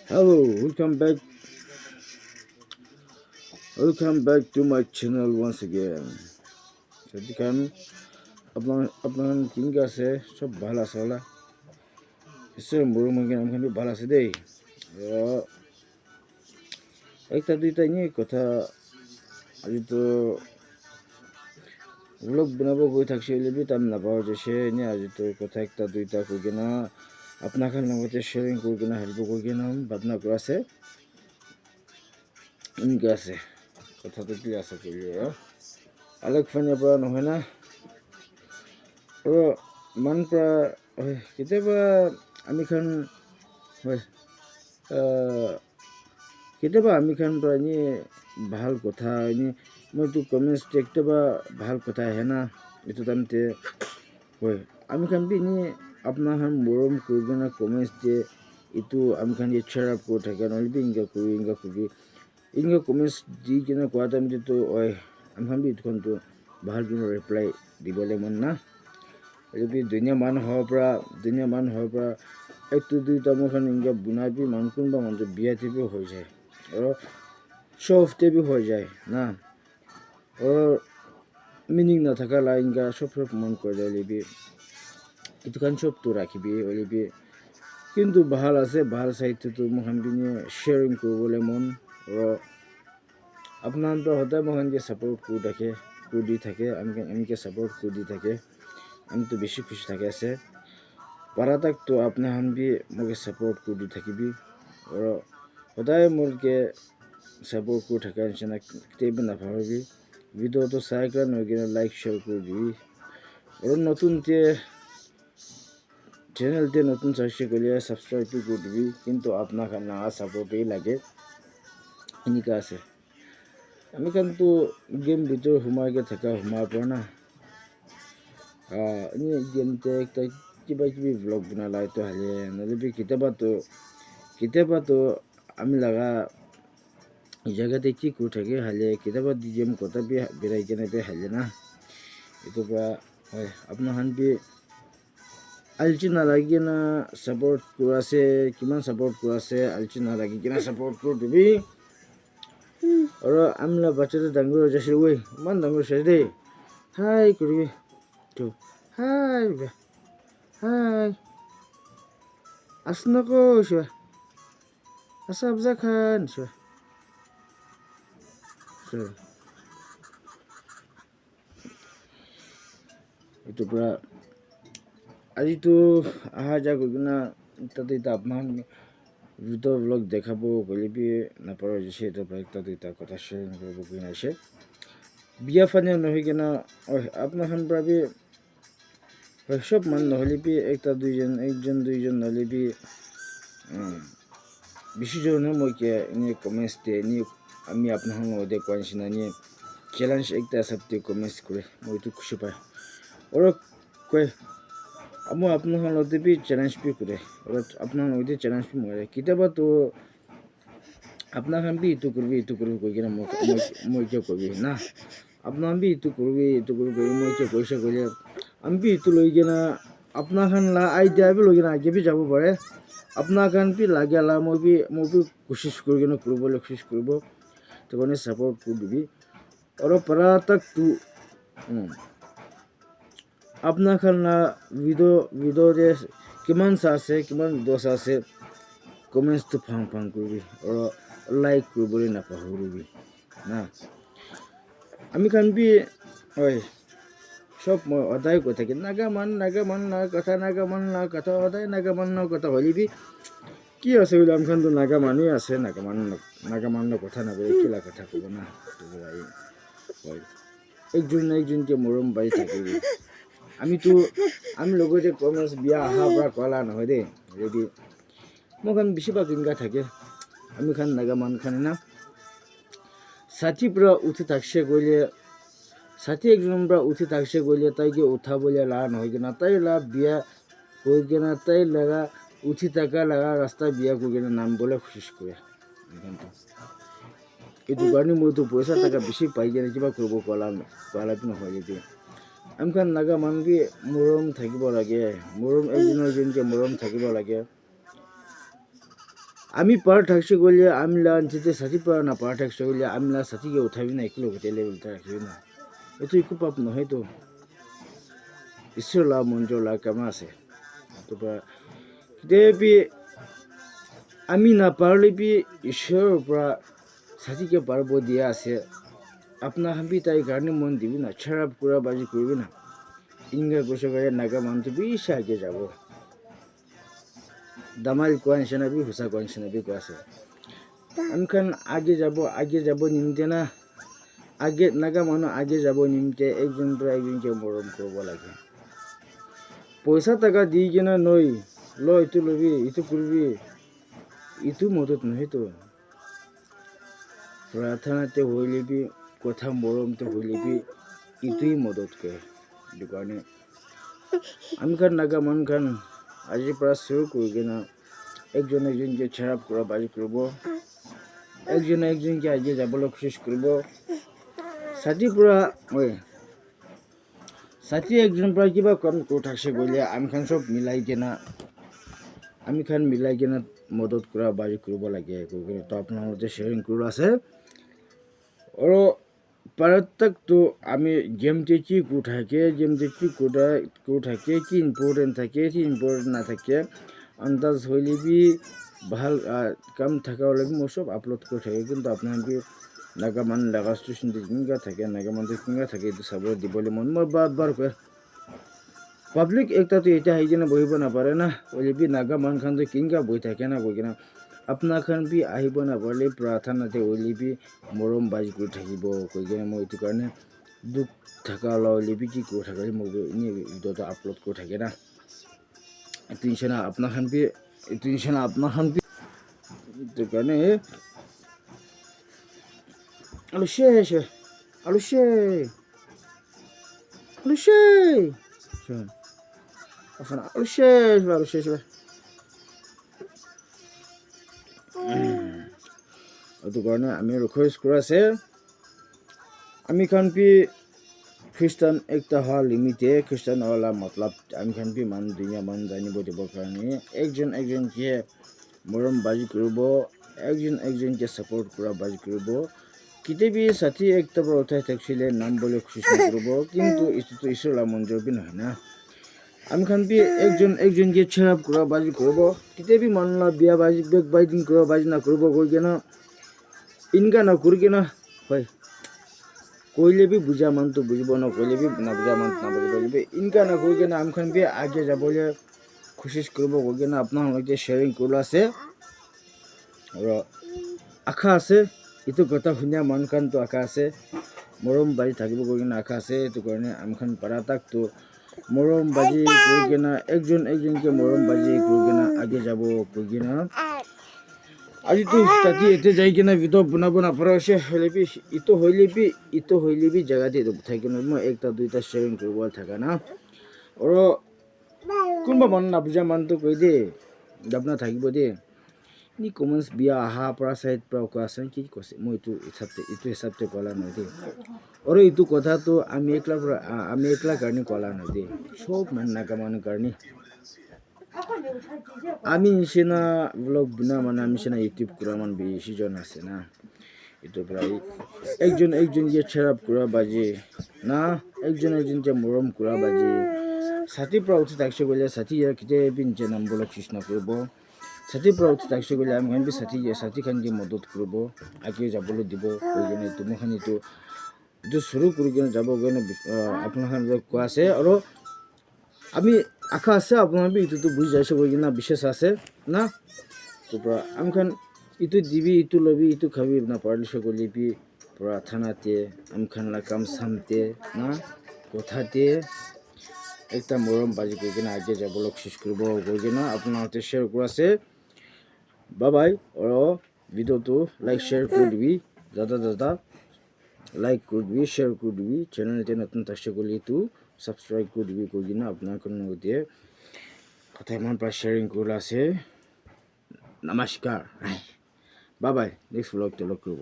Hello, welcome back to my channel once again. যদি কাৰণ আপনাৰ কিং আছে সব ভালো আছে ওলা নিশ্চয় মোৰো মই নামখান ভাল আছে দেই একটা দুইটা নিয়ে কথা আজি তো ব্লগ বনাব গৈ থাকছি বি টাইম নাপাওঁ যেছে এনে আজি তো কথা একটা দুইটা কৈ কিনা আপনার লগতে শ্বেয়াৰিং কৰি কিনা হেল্প কৰি কিনা ভাবনা কৰা আছে ইনকে আছে কথাটো কি আছে কৰি আলেক ফানিৰ পৰা নহয় না আৰু মান পৰা কেতিয়াবা আমি খান হয় কেতিয়াবা আমি খান পৰা এনে ভাল কথা এনে মইতো কমেণ্টছ কেতিয়াবা ভাল কথা আহে না এইটো টাইমতে হয় আমি খান বি এনে আপোনাৰ খান মৰম কৰি কিনে কমেণ্টছ দিয়ে এইটো আমি খান চেয়াৰ আপ কৰি থাকে নহ'লে বি ইনকা কৰি ইনকা কমেণ্টছ দি কিনে কোৱা টাইমতেতো হয় আমি খান বি এইটোখনতো ভাল কিনে ৰিপ্লাই দিবলৈ মন না এইটো দুনিয়া মানুহ হোৱাৰ পৰা একটো দুইটা মোৰ খান ইনকা বনাই বি মানুহ কোনোবা মানুহ বিয়াতে বি হৈ যায় আৰু শ্ব' অফতে বি হৈ যায় না আৰু মিনিং নাথাকা লা ইনকা সব মন কৰি যায় বি এইটো খান সবটো ৰাখিবি হ'লেবি কিন্তু ভাল আছে ভাল চাইডটোতো মোৰ খান পিনে শ্বেয়াৰিং কৰিবলৈ মন আৰু আপোনাৰ সদায় মোৰ খানকে ছাপোৰ্ট কৰি দি থাকে এনেকৈ ছাপোৰ্ট কৰি দি থাকে আমিতো বেছি খুশি থাকে আছে পাৰা তাকতো আপোনাৰ খান বি মোক ছাপোৰ্ট কৰি দি থাকিবি আৰু সদায় মোৰকে ছাপোৰ্ট কৰি থকা নিচিনা কেতিয়াবা নাভাবিবি ভিডিঅ'টো চাই কাৰণে হৈ কিনে লাইক শ্বেয়াৰ কৰি দিবি আৰু নতুনকৈ চেনেলতে নতুন চাইছে গ'লে ছাবস্ক্ৰাইবটো কৰি দিবি কিন্তু আপোনাক নাঙা ছাপোৰ্টেই লাগে এনেকুৱা আছে আমি কাৰণতো গেম ভিতৰত সোমাই পৰা না এনে গেমতে একটা কিবা কিবি ব্লগ বনালাই তো হালে নহ'লে কেতিয়াবাতো আমি লাগা জায়গাতে কি কৰি থাকে হালে কেতিয়াবা দি গেম কথা বি বেৰাই কেনে বি হালে না এইটোৰ পৰা হয় আপোনাৰ খান বি আলচি নালাগি কিনে ছাপোৰ্ট কৰাছে কিমান ছাপোৰ্ট কৰাছে আলচি নালাগি কিনে ছাপোৰ্ট কৰি দিবি আৰু আমলা বাচ্চাটো ডাঙৰ হৈ যাইছে ঐ ইমান ডাঙৰ হৈছে দেই হাই কৰিবি তো হাই হাই asnako siya asabza khan siya so itu pura আজিতো আহা যা কৰি কিনা তাতে আপোনাৰ ভিডিঅ' ব্লগ দেখাব গ'লেবি নাপাৰ হৈছে এইটো তাতে কথা শ্বেয়াৰিং কৰিব গৈ আছে বিয়া ফানে নহয় কিনা আপোনাৰ খান পৰা বি সব মানুহ নহ'লে বি একজন দুইজন নহ'লে বি বেছিজনে মই এনে কমেণ্টছ দিয়ে এনে আমি আপোনাৰ লগতে কোৱা নিচিনা এনে চেলেঞ্জ একটা হিচাপতে কমেণ্টছ কৰে মই এইটো খুচি পায় আৰু কয় মই আপোনাৰ লগতে বি চেলেঞ্জ বি কৰে আৰু আপোনাৰ লগতে চেলেঞ্জ বি মাৰে কেতিয়াবাতো আপোনাৰ খান বি এইটো কৰিবি কৈ কিনে মই কিয় কৰিবি না আপোনাৰ বি এইটো কৰিবি মই কিয় কৈছে কৰিলে আমি বি এইটো লৈ কিনে আপোনাৰ খান আইডিয়া বি লৈ কিনে আগে বি যাব পাৰে আপোনাৰ খান বি লাগে মই বি কোচিছ কৰি কিনে কৰিবলৈ কোচিছ কৰিব তো কাৰণে ছাপোৰ্ট কৰি দিবি আৰু পাৰা তাকতো আপনাৰ খানা ভিডিওতে কিমান চাইছে কিমান ভিডিঅ' চাইছে কমেণ্টছটো ফাং কৰিবি আৰু লাইক কৰিবলৈ নাপাহৰিবি না আমি খান বি হয় সব মই সদায় কৈ থাকি নাগামান কথা সদায় নাগামানৰ কথা হ'লেবি কি আছে বোলে আমি খানতো নাগা মানুহে আছে নাগামানৰ কথা নাপায় কিলা কথা ক'ব না হয় একজনকে মৰম পাই থাকিবি আমি লগতে কমেণ্টছ বিয়া অহাৰ পৰা ক'লা নহয় দেই যদি মোৰ খান বেছিভাগ ইনকা থাকে আমি খান নাগা মানুহ খানে না ষাঠিৰ পৰা উঠি থাকছে গ'লে 61জনৰ পৰা উঠি থাকছে গ'লে তাইকে উঠাবলৈ লাগা নহয় কিনা তাই বিয়া কৰি কিনে তাই লগা উঠি থকা লগা ৰাস্তা বিয়া কৰি কিনে নামিবলৈ কোচিছ কৰে এইটো কাৰণে মইতো পইচা টকা বেছি পাই কিনে কিবা কৰিব ক'লা নহয় যদি আমি খান নাগা মানুহ মৰম থাকিব লাগে মৰম একজনকে মৰম থাকিব লাগে আমি পাৰ থাকছে গ'লে আমি লা যেতিয়া সাথী পাৰ না পাৰ থাকছে গ'লে আমি লা সাথীকে উঠাবি না একলো গোটেই লেভেলটা ৰাখিবি না এইটো একো পাপ নহয়তো ঈশ্বৰ লা মঞ্জুৰ লা কামা আছে তোপৰা কেতিয়াবি আমি নাপাৰলে বি ঈশ্বৰৰ পৰা সাথীকে পাৰব দিয়া আছে আপোনাৰ হাবি তাই কাৰণে মন দিবি না চাৰাপ কৰা বাজি কৰিবি না ইংগা কৈছে গ'লে নাগা মানুহটো বেছি আগে যাব দামাল কোৱা নিচিনা বি সঁচা কোৱা নিচিনা বি কোৱা আছে আমখান আগে যাব নিমিতে না আগে নাগা মানুহ আগে যাব নিমিতে একজন পৰা একজনকে মৰম কৰিব লাগে পইচা টাকা দি কিনে নই ল এইটো ল'বি এইটো কৰিবি এইটো মদত নহয়তো প্ৰাৰ্থনাতে হইলেবি কথা মৰমতে হইলেবি এইটোই মদত কৰে সেইটো কাৰণে আমি খান নাগা মানুহ খান আজিৰ পৰা শুৰু কৰি কিনে একজন একজনকে চাৰাপ কৰা বাজি কৰিব একজন একজনকে আগে যাবলৈ কোচিছ কৰিব সাথী পৰা সাথী একজন পৰা কিবা কম কৰি থাকছে গ'লে আমি খান চব মিলাই কিনে মদত কৰা বাজি কৰিব লাগে কৈ কিনে তো আপোনালোকে শ্বেয়াৰিং কৰি আছে আৰু প্ৰত্যেকটো আমি গেমতে কি কৰি থাকে গেমতে কি কৰি থাকে কি ইম্পৰ্টেণ্ট থাকে কি ইম্পৰ্টেণ্ট নাথাকে আন্দাজ হইলে বি ভাল কাম থাকা হলে মই সব আপলোড কৰি থাকে কিন্তু আপোনালোকে নাগা মানুহ লাগা ষ্টেচন কেনেকুৱা থাকে নাগা মানুহ কেনেকুৱা থাকে এইটো চাবলৈ দিবলৈ মন মই বাৰ কয় পাব্লিক একটাতো এতিয়া আহি কিনে বহিব নাপাৰে না অলৰেডি নাগা মানুহ খানটো কেনেকুৱা বহি থাকে না কৈ কিনে আপোনাৰ খান বি আহিব নাপাৰিলে প্ৰাৰ্থনাতে অলৰেডি মৰম বাজি কৰি থাকিব কৈ কিনে মই এইটো কাৰণে দুখ থকা অলৰেডি কি কৰি থাকে মই এনেই ভিডিঅ'টো আপলোড কৰি থাকে না এইটো নিচিনা আপোনাৰ খান বি এইটো কাৰণে আলুচে এইটো কাৰণে আমি ৰিকুৱেষ্ট কৰি আছে আমি খান বি খ্ৰীষ্টান একটা হোৱা লিমিটে খ্ৰীষ্টান হোৱা মতলব আমি খান বি মানুহ দুনিয়া মানুহ জানিব দিবৰ কাৰণে একজন একজনকে মৰম বাজি কৰিব একজন একজনকে ছাপোৰ্ট কৰা বাজি কৰিব কেতিয়াবি সাথী একটা পৰা উঠাই থাকিলে নাম বলে কোচিছ নকৰিব কিন্তু এইটোতো ঈশ্বৰ লা মঞ্জুৰ বি নহয় না আমি খান বি একজন একজনকে চাৰাপ কৰা বাজি কৰিব কেতিয়াবি মানুহ বিয়া বাজি বেক বাইটিং কৰা বাজি নকৰিব কৈ কিনে ইনকা নকৰি কিনে হয় কইলে বি বুজা মানুহটো বুজিব নকৰিলে বি নাবুজা মানুহ নাবুজিব ইনকা নকৰি কিনে আমি খান বি আগে যাবলৈ কোচিছ কৰিব কৈ কিনে আপোনালোকে শ্বেয়াৰিং কৰি আছে আৰু আশা আছে এইটো কথা শুনিয়া মানুহ খানটো আশা আছে মৰম বাজি থাকিব কৈ কিনে আশা আছে এইটো কাৰণে আমি খান পাৰা তাকতো মৰম বাজি কৰি কিনে একজন একজনকে মৰম বাজি কৰি কিনে আগে যাব কৈ কিনে আজিতো তাতে এতে যাই কিনে ভিডিঅ' বনাব নাপাৰা হৈছে ইটো হইলে বি জেগাতে উঠাই কিনে মই একটা দুইটা শ্বেয়াৰিং কৰিব থকা না আৰু কোনোবা মানুহ নাবুজা মানুহটো কৈ দে আপোনাৰ থাকিব দে নি কমেণ্টছ বিয়া অহা পৰা চাইড পৰা কোৱা আছে কি কৈছে মই এইটো হিচাপতে ক'লা নহয় দেই আৰু এইটো কথাটো আমি একলা কাৰণে ক'লা নহয় দেই চব মানুহ নাগা মানুহ কাৰণে আমি নিচিনা ব্লগ বনোৱা মানে আমি নিচিনা ইউটিউব কৰা মানুহ বেছিজন আছে না এইটো প্ৰায় একজন একজনকে চাৰাপ কৰা বাজি না একজন একজনকে মৰম কৰা বাজি সাথীৰ পৰা উঠি থাকছে গ'লে সাথী কেতিয়াবি নিজে নামবলৈ কোচিছ নকৰিব সাথীৰ পৰা উঠি থাকছে গ'লে আমি খান বি সাথী খানকে মদত কৰিব আগে যাবলৈ দিব কৈ কিনে এইটো মই খান এইটো শুৰু কৰি কিনে যাব কাৰণে আপোনাৰ খান কোৱা আছে আৰু আমি আশা আছে আপোনাৰ বি এইটোতো বুজি যাইছে কৈ কিনে বিশ্বাস আছে না তাৰপৰা আমি খান এইটো দিবি এইটো ল'বি এইটো খাবি নাপাৰিলে সকলোবি প্ৰাৰ্থনাতে আমি খান কাম চামতে না কথাতে একটা মৰম বাজি কৰি কিনে আগে যাবলৈ কোচিছ কৰিব কৈ কিনে আপোনালোকে শ্বেয়াৰ কৰি আছে বাই আৰু ভিডিঅ'টো লাইক শ্বেয়াৰ কৰি দিবি দাদা লাইক কৰি দিবি শ্বেয়াৰ কৰি দিবি চেনেলতে নতুন থাকছে গ'লে এইটো ছাবস্ক্ৰাইব কৰি দিবি কৈ কিনে আপোনাৰ লগতে কথা ইমান পৰা শ্বেয়াৰিং কৰি আছে নমস্কাৰ বাই নেক্সট ব্লগতে লগ কৰিব